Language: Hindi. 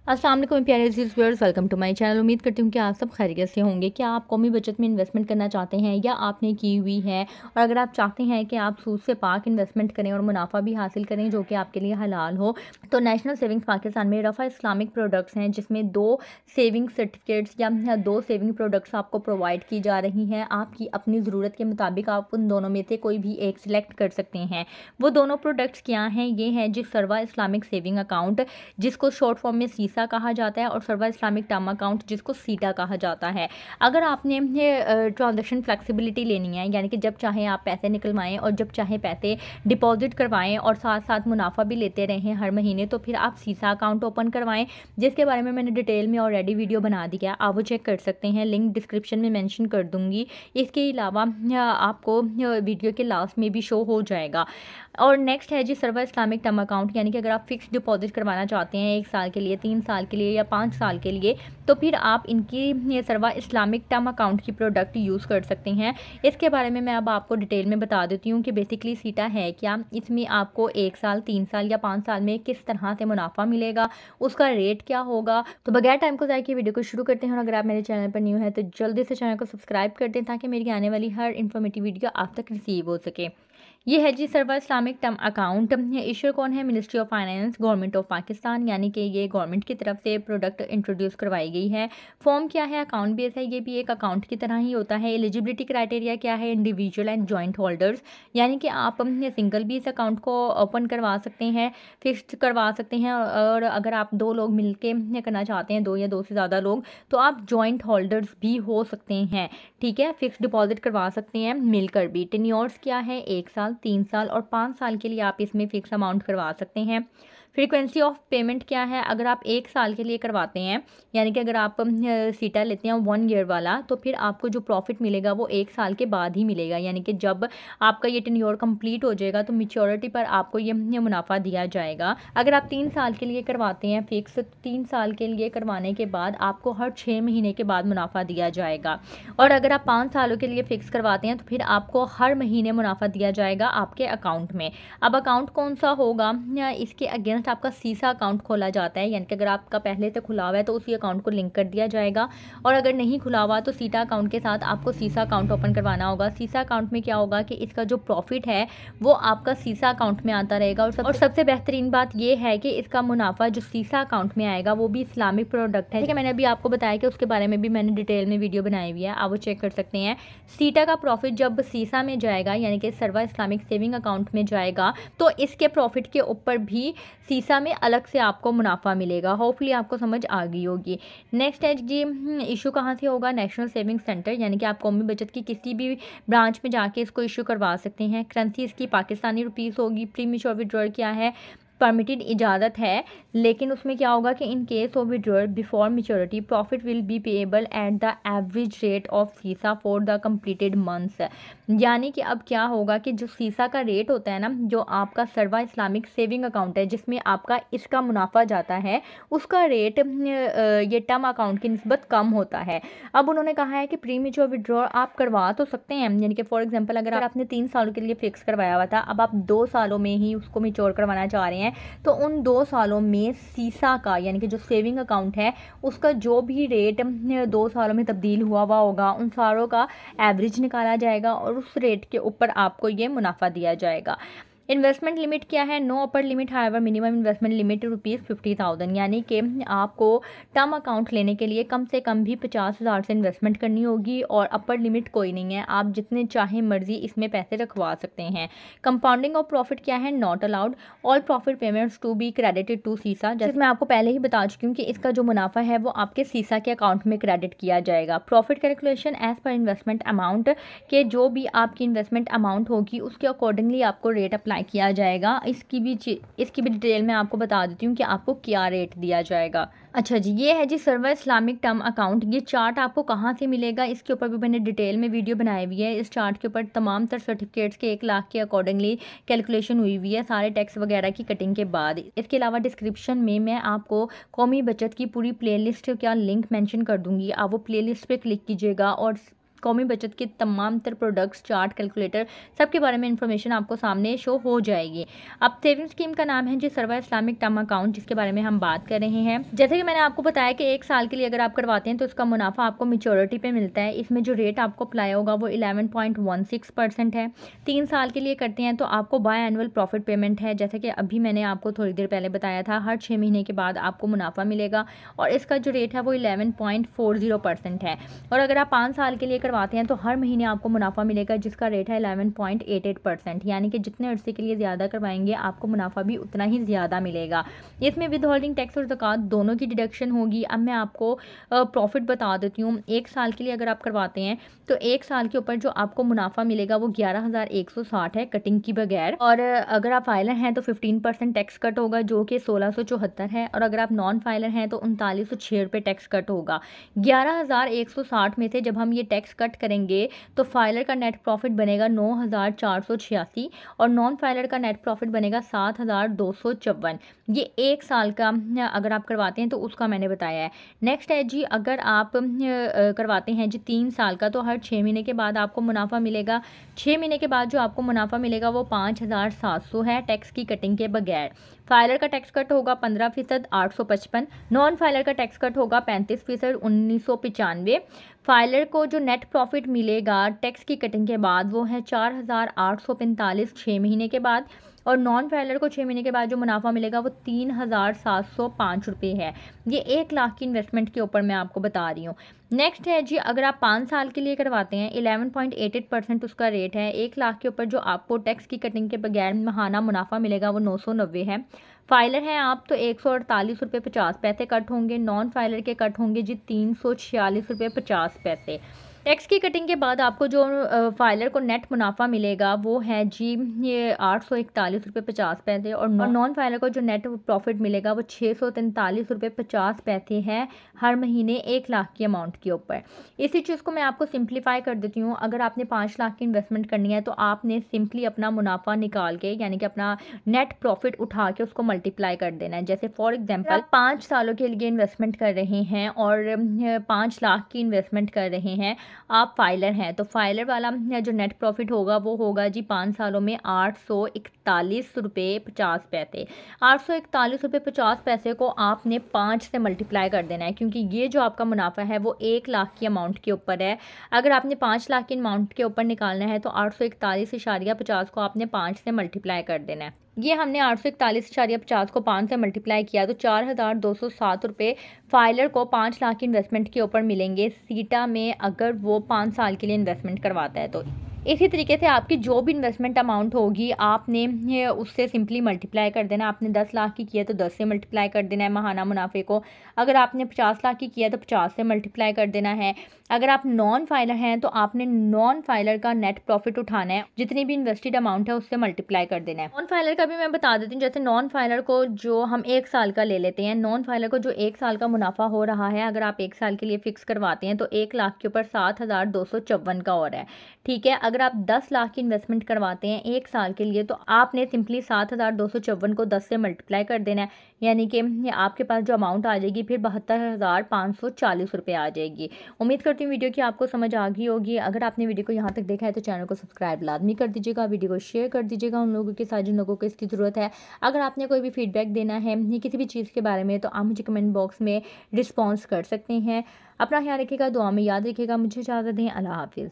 अस्सलाम वालेकुम प्यारे viewers, welcome to my channel. उम्मीद करती हूँ कि आप सब खैरियत से होंगे। क्या आप कौमी बचत में इन्वेस्टमेंट करना चाहते हैं या आपने की हुई है, और अगर आप चाहते हैं कि आप सूद से पाक इन्वेस्टमेंट करें और मुनाफा भी हासिल करें जो कि आपके लिए हलाल हो, तो नेशनल सेविंग्स पाकिस्तान में रफ़ा इस्लामिक प्रोडक्ट्स हैं जिसमें 2 सेविंग सर्टिफिकेट्स या 2 सेविंग प्रोडक्ट्स आपको प्रोवाइड की जा रही हैं। आपकी अपनी ज़रूरत के मुताबिक आप उन दोनों में से कोई भी एक सिलेक्ट कर सकते हैं। वो दोनों प्रोडक्ट्स क्या हैं? ये हैं जी सर्वा इस्लामिक सेविंग अकाउंट, जिसको शॉर्ट फॉर्म में सीसा कहा जाता है, और सर्वा इस्लामिक टर्म अकाउंट जिसको सीटा कहा जाता है। अगर आपने ट्रांजैक्शन फ्लेक्सिबिलिटी लेनी है, यानी कि जब चाहे आप पैसे निकलवाएं और जब चाहे पैसे डिपॉजिट करवाएं और साथ साथ मुनाफा भी लेते रहें हर महीने, तो फिर आप सीसा अकाउंट ओपन करवाएं, जिसके बारे में मैंने डिटेल में ऑलरेडी वीडियो बना दिया है। आप वो चेक कर सकते हैं, लिंक डिस्क्रिप्शन में मेंशन कर दूंगी। इसके अलावा आपको वीडियो के लास्ट में भी शो हो जाएगा। और नेक्स्ट है जी सर्वा इस्लामिक टर्म अकाउंट, यानी कि अगर आप फिक्स डिपॉजिट करवाना चाहते हैं 1 साल के लिए, 3 साल के लिए या 5 साल के लिए, तो फिर आप इनकी सर्वा इस्लामिक टर्म अकाउंट की प्रोडक्ट यूज़ कर सकते हैं। इसके बारे में मैं अब आपको डिटेल में बता देती हूँ कि बेसिकली सीटा है क्या, इसमें आपको 1 साल, 3 साल या 5 साल में किस तरह से मुनाफा मिलेगा, उसका रेट क्या होगा। तो बगैर टाइम को ज़ाया किए वीडियो को शुरू करते हैं। और अगर आप मेरे चैनल पर न्यू है तो जल्दी से चैनल को सब्सक्राइब कर दें ताकि मेरी आने वाली हर इन्फॉर्मेटिव वीडियो आप तक रिसीव हो सके। ये है जी सर्वा इस्लामिक टर्म अकाउंट। इशर कौन है? Ministry of finance, government of Pakistan, यानी कि ये गवर्नमेंट की तरफ से प्रोडक्ट इंट्रोड्यूस करवाई गई है। फॉर्म क्या है? अकाउंट बेस है, ये भी एक अकाउंट की तरह ही होता है। एलिजिबिलिटी क्राइटेरिया क्या है? इंडिविजुअल एंड जॉइंट होल्डर्स, यानी कि आप सिंगल भी इस अकाउंट को ओपन करवा सकते हैं, फिक्स्ड करवा सकते हैं, और अगर आप 2 लोग मिलकर करना चाहते हैं, 2 या 2 से ज़्यादा लोग, तो आप जॉइंट होल्डर्स भी हो सकते हैं। ठीक है, फिक्स डिपॉजिट करवा सकते हैं मिलकर भी। टेन्योर्स क्या है? 1 साल, 3 साल और 5 साल के लिए आप इसमें फिक्स अमाउंट करवा सकते हैं। फ्रीक्वेंसी ऑफ पेमेंट क्या है? अगर आप 1 साल के लिए करवाते हैं, यानी कि अगर आप सीटा लेते हैं 1 ईयर वाला, तो फिर आपको जो प्रॉफिट मिलेगा वो 1 साल के बाद ही मिलेगा, यानी कि जब आपका ये टेन्योर कंप्लीट हो जाएगा तो मैच्योरिटी पर आपको ये मुनाफा दिया जाएगा। अगर आप 3 साल के लिए करवाते हैं फिक्स, 3 साल के लिए करवाने के बाद आपको हर 6 महीने के बाद मुनाफा दिया जाएगा। और अगर आप 5 सालों के लिए फिक्स करवाते हैं तो फिर आपको हर महीने मुनाफा दिया जाएगा आपके अकाउंट में। अब अकाउंट कौन सा होगा? इसके अगेंस्ट आपका सीसा अकाउंट खोला जाता है, यानी कि अगर आपका पहले से खुला हुआ है तो उसी अकाउंट को लिंक कर दिया जाएगा, और अगर नहीं खुला हुआ तो सीटा अकाउंट के साथ आपको सीसा अकाउंट ओपन करवाना होगा। सीसा अकाउंट में क्या होगा कि इसका जो प्रॉफिट है वो आपका सीसा अकाउंट में आता रहेगा, और सबसे बेहतरीन बात ये है कि इसका मुनाफा जो सीसा अकाउंट में आएगा वो भी इस्लामिक प्रोडक्ट है। ठीक है, मैंने अभी आपको बताया कि उसके बारे में भी मैंने डिटेल में वीडियो बनाई हुई है, आप वो चेक कर सकते हैं। सीटा का प्रॉफिट जब सीसा में जाएगा, यानी कि सर्वा इस्लामिक सेविंग अकाउंट में जाएगा, तो इसके प्रॉफिट के ऊपर भी सीसा में अलग से आपको मुनाफा मिलेगा। होपफुली आपको समझ आ गई होगी। नेक्स्ट है जी इशू कहाँ से होगा? नेशनल सेविंग सेंटर, यानी कि आप कौमी बचत की किसी भी ब्रांच में जाके इसको इशू करवा सकते हैं। करेंसी इसकी पाकिस्तानी रुपीज़ होगी। प्री मैच्योर विड्रॉल क्या है? परमिटेड इजाज़त है, लेकिन उसमें क्या होगा कि in case of withdrawal before maturity profit will be payable at the average rate of सीसा फॉर द कंप्लीटेड मंथ्स। यानी कि अब क्या होगा कि जो सीसा का रेट होता है ना, जो आपका सर्वा इस्लामिक सेविंग अकाउंट है जिसमें आपका इसका मुनाफा जाता है, उसका रेट ये टर्म अकाउंट की निस्बत कम होता है। अब उन्होंने कहा है कि प्री मैच्योर विड्रॉल आप करवा तो सकते हैं, यानी कि फॉर एग्जांपल अगर आपने 3 सालों के लिए फिक्स करवाया हुआ था, अब आप 2 सालों में ही उसको मैच्योर करवाना चाह रहे हैं, तो उन 2 सालों में सीसा का, यानी कि जो सेविंग अकाउंट है, उसका जो भी रेट 2 सालों में तब्दील हुआ होगा उन सारों का एवरेज निकाला जाएगा, और उस रेट के ऊपर आपको ये मुनाफा दिया जाएगा। इन्वेस्टमेंट लिमिट क्या है? No upper limit, however minimum investment limit ₹50,000, यानी कि आपको टर्म अकाउंट लेने के लिए कम से कम भी 50,000 से इन्वेस्टमेंट करनी होगी, और अपर लिमिट कोई नहीं है, आप जितने चाहे मर्जी इसमें पैसे रखवा सकते हैं। कंपाउंडिंग ऑफ प्रॉफिट क्या है? Not allowed. All profit payments to be credited to सीसा, जैसे मैं आपको पहले ही बता चुकी हूँ कि इसका जो मुनाफा है वो आपके सीसा के अकाउंट में क्रेडिट किया जाएगा। Profit calculation as per investment amount, के जो भी आपकी इन्वेस्टमेंट अमाउंट होगी उसके अकॉर्डिंगली आपको रेट अप्लाई किया जाएगा। इसकी भी डिटेल में आपको बता देती हूँ कि आपको क्या रेट दिया जाएगा। अच्छा जी, ये है जी सर्वा इस्लामिक टर्म अकाउंट। ये चार्ट आपको कहाँ से मिलेगा? इसके ऊपर भी मैंने डिटेल में वीडियो बनाई हुई है। इस चार्ट के ऊपर तमाम तर सर्टिफिकेट्स के 1 लाख के अकॉर्डिंगली कैलकुलेशन हुई हुई है, सारे टैक्स वगैरह की कटिंग के बाद। इसके अलावा डिस्क्रिप्शन में मैं आपको कौमी बचत की पूरी प्लेलिस्ट का लिंक मेंशन कर दूंगी, आप वो प्लेलिस्ट पे क्लिक कीजिएगा और कौमी बचत के तमाम तर प्रोडक्ट्स, चार्ट, कैलकुलेटर सबके बारे में इंफॉर्मेशन आपको सामने शो हो जाएगी। अब सेविंग स्कीम का नाम है जी सर्वा इस्लामिक टर्म अकाउंट, जिसके बारे में हम बात कर रहे हैं। जैसे कि मैंने आपको बताया कि 1 साल के लिए अगर आप करवाते हैं तो उसका मुनाफा आपको मैच्योरिटी पे मिलता है। इसमें जो रेट आपको अप्लाई होगा वो 11.16% है। 3 साल के लिए करते हैं तो आपको बाय एनुअल प्रॉफिट पेमेंट है, जैसे कि अभी मैंने आपको थोड़ी देर पहले बताया था, हर 6 महीने के बाद आपको मुनाफा मिलेगा और इसका जो रेट है वो 11.40% है। और अगर आप 5 साल के लिए करवाते हैं तो हर महीने आपको मुनाफा मिलेगा, जिसका रेट है 11.88%, यानी कि जितने अरसे के लिए ज़्यादा करवाएंगे आपको मुनाफा भी उतना ही ज़्यादा मिलेगा। इसमें विद होल्डिंग टैक्स और ज़कात दोनों की डिडक्शन होगी। अब मैं आपको प्रॉफिट बता देती हूँ। 1 साल के लिए अगर आप करवाते हैं तो 1 साल के ऊपर जो आपको मुनाफा मिलेगा वो 11,160 है कटिंग की बगैर। और अगर आप फाइलर हैं तो 15% टैक्स कट होगा, जो कि 1674 है। और अगर आप नॉन फाइलर हैं तो 3906 रुपये टैक्स कट होगा। 11,160 में से जब हम ये टैक्स कट करेंगे तो फाइलर का नेट प्रॉफिट बनेगा 9,486 और नॉन फाइलर का नेट प्रॉफिट बनेगा 7,254। ये 1 साल का अगर आप करवाते हैं तो उसका मैंने बताया है। नेक्स्ट है जी, अगर आप करवाते हैं जी 3 साल का, तो हर 6 महीने के बाद आपको मुनाफा मिलेगा। 6 महीने के बाद जो आपको मुनाफा मिलेगा वो 5,700 है टैक्स की कटिंग के बगैर। फाइलर का टैक्स कट होगा 15%, 855। नॉन फाइलर का टैक्स कट होगा 35%, 1995। फाइलर को जो नेट प्रॉफिट मिलेगा टैक्स की कटिंग के बाद वो है 4,845 6 महीने के बाद। और नॉन फाइलर को 6 महीने के बाद जो मुनाफा मिलेगा वो 3,705 रुपये है। ये 1 लाख की इन्वेस्टमेंट के ऊपर मैं आपको बता रही हूँ। नेक्स्ट है जी, अगर आप 5 साल के लिए करवाते हैं 11.88% उसका रेट है। 1 लाख के ऊपर जो आपको टैक्स की कटिंग के बगैर माहाना मुनाफा मिलेगा वो 990 है। फाइलर हैं आप तो 148 रुपये 50 पैसे कट होंगे। नॉन फाइलर के कट होंगे जी 346 रुपये 50 पैसे। टैक्स की कटिंग के बाद आपको जो फाइलर को नेट मुनाफा मिलेगा वो है जी ये 841 रुपये 50 पैसे। और नॉन फाइलर को जो नेट प्रॉफिट मिलेगा वो 643 रुपये 50 पैसे है हर महीने 1 लाख की अमाउंट के ऊपर। इसी चीज़ को मैं आपको सिंप्लीफाई कर देती हूँ। अगर आपने 5 लाख की इन्वेस्टमेंट करनी है तो आपने सिंपली अपना मुनाफा निकाल के, यानी कि अपना नेट प्रॉफिट उठा के उसको मल्टीप्लाई कर देना है। जैसे फॉर एग्जांपल 5 सालों के लिए इन्वेस्टमेंट कर रहे हैं और 5 लाख की इन्वेस्टमेंट कर रहे हैं, आप फाइलर हैं तो फाइलर वाला जो नेट प्रॉफिट होगा वो होगा जी 5 सालों में 841 रुपये 50 पैसे। 841 रुपये 50 पैसे को आपने 5 से मल्टीप्लाई कर देना है, क्योंकि ये जो आपका मुनाफा है वो 1 लाख की अमाउंट के ऊपर है। अगर आपने 5 लाख की अमाउंट के ऊपर निकालना है तो 841.50 को आपने 5 से मल्टीप्लाई कर देना है। ये हमने 841.50 को 5 से मल्टीप्लाई किया तो 4,207 रुपये फाइलर को 5 लाख की इन्वेस्टमेंट के ऊपर मिलेंगे सीटा में, अगर वो 5 साल के लिए इन्वेस्टमेंट करवाता है तो। इसी तरीके से आपकी जो भी इन्वेस्टमेंट अमाउंट होगी आपने उससे सिंपली मल्टीप्लाई कर देना। आपने 10 लाख की किया तो 10 से मल्टीप्लाई कर देना है महाना मुनाफे को। अगर आपने 50 लाख की किया तो 50 से मल्टीप्लाई कर देना है। अगर आप नॉन फाइलर हैं तो आपने नॉन फाइलर का नेट प्रॉफिट उठाना है, जितनी भी इन्वेस्टेड अमाउंट है उससे मल्टीप्लाई कर देना है। नॉन फाइलर का भी मैं बता देती हूँ। जैसे नॉन फाइलर को जो हम 1 साल का ले लेते हैं, नॉन फाइलर को जो 1 साल का मुनाफा हो रहा है, अगर आप 1 साल के लिए फिक्स करवाते हैं तो 1 लाख के ऊपर 7,254 का और है। ठीक है, अगर आप 10 लाख की इन्वेस्टमेंट करवाते हैं 1 साल के लिए तो आपने सिंपली 7,254 को 10 से मल्टीप्लाई कर देना है, यानी कि आपके पास जो अमाउंट आ जाएगी फिर 72,540 रुपये आ जाएगी। उम्मीद करती हूँ वीडियो की आपको समझ आ गई होगी। अगर आपने वीडियो को यहाँ तक देखा है तो चैनल को सब्सक्राइब लाजमी कर दीजिएगा, वीडियो को शेयर कर दीजिएगा उन लोगों के साथ जिन लोगों को इसकी ज़रूरत है। अगर आपने कोई भी फीडबैक देना है किसी भी चीज़ के बारे में तो आप मुझे कमेंट बॉक्स में रिस्पॉन्स कर सकते हैं। अपना ख्याल रखिएगा, दुआ में याद रखिएगा। मुझे इजाज़त दें, अल्लाह हाफिज़।